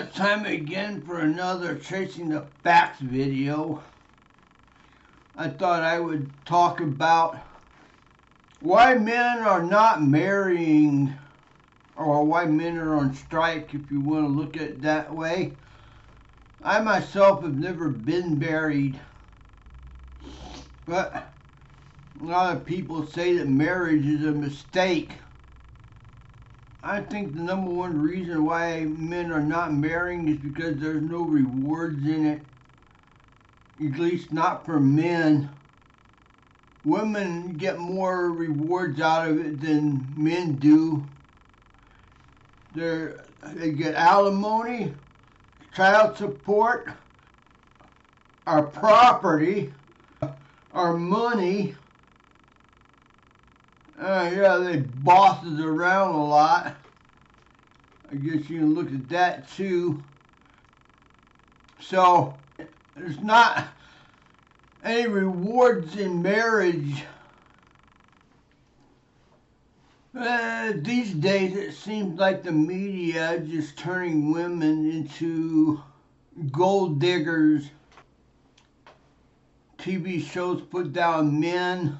It's time again for another Chasing the Facts video. I thought I would talk about why men are not marrying, or why men are on strike, if you want to look at it that way. I myself have never been married, but a lot of people say that marriage is a mistake. I think the number one reason why men are not marrying is because there's no rewards in it. At least not for men. Women get more rewards out of it than men do. They get alimony, child support, our property, our money. They boss us around a lot. I guess you can look at that too. So, there's not any rewards in marriage. These days it seems like the media is just turning women into gold diggers. TV shows put down men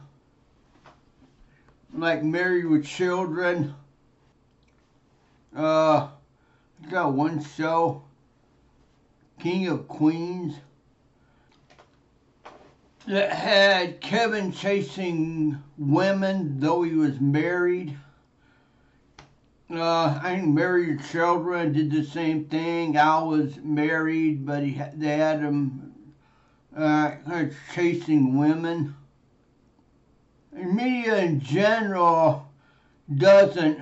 like Married with Children. I got one show, King of Queens, that had Kevin chasing women though he was married. I think Married with Children did the same thing. Al was married, but they had him kind of chasing women. And media in general doesn't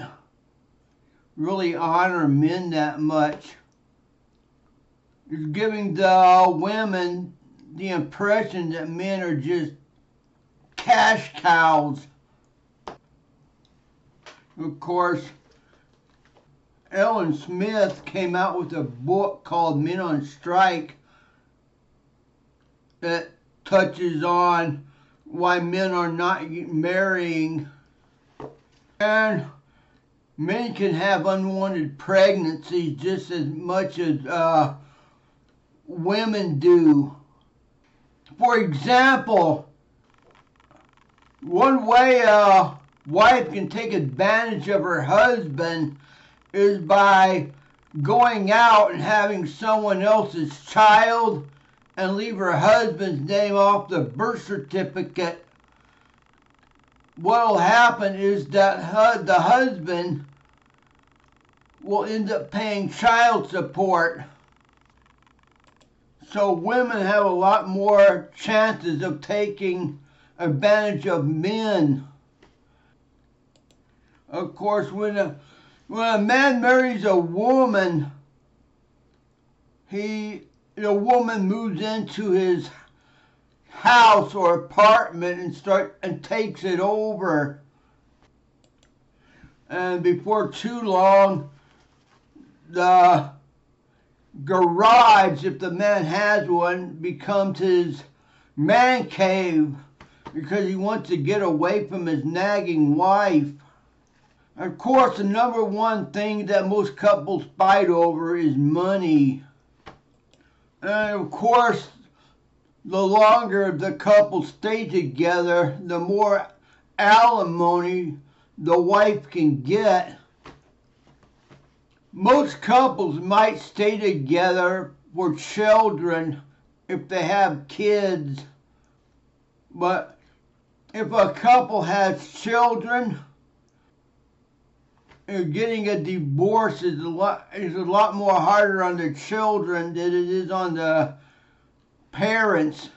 really honor men that much. It's giving the women the impression that men are just cash cows. Of course, Ellen Smith came out with a book called Men on Strike that touches on why men are not marrying. And men can have unwanted pregnancies just as much as women do. For example, one way a wife can take advantage of her husband is by going out and having someone else's child and leave her husband's name off the birth certificate. What will happen is that the husband will end up paying child support. So women have a lot more chances of taking advantage of men. Of course, when a man marries a woman, the woman moves into his house or apartment and takes it over. And before too long, the garage, if the man has one, becomes his man cave because he wants to get away from his nagging wife. Of course, the number one thing that most couples fight over is money. And of course, the longer the couple stay together, the more alimony the wife can get. Most couples might stay together for children if they have kids. But if a couple has children, getting a divorce is a lot more harder on the children than it is on the parents.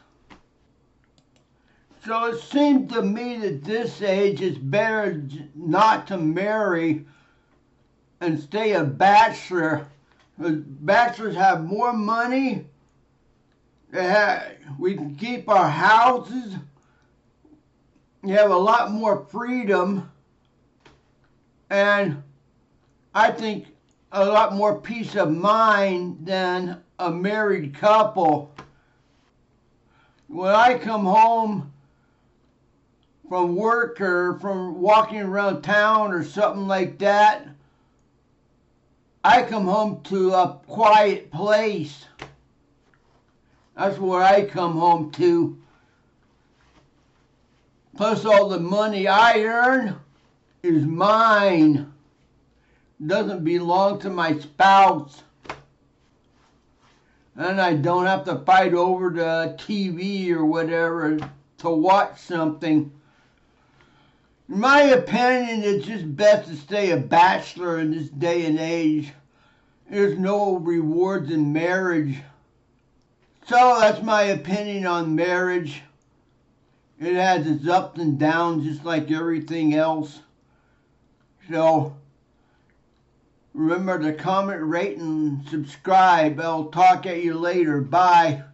So it seems to me that this age it's better not to marry and stay a bachelor. Bachelors have more money. We can keep our houses. You have a lot more freedom. And I think a lot more peace of mind than a married couple. When I come home from work or from walking around town or something like that, I come home to a quiet place. That's where I come home to. Plus all the money I earn is mine. Doesn't belong to my spouse. And I don't have to fight over the TV or whatever to watch something. In my opinion, it's just best to stay a bachelor in this day and age. There's no rewards in marriage. So that's my opinion on marriage. It has its ups and downs just like everything else. So remember to comment, rate, and subscribe. I'll talk at you later. Bye.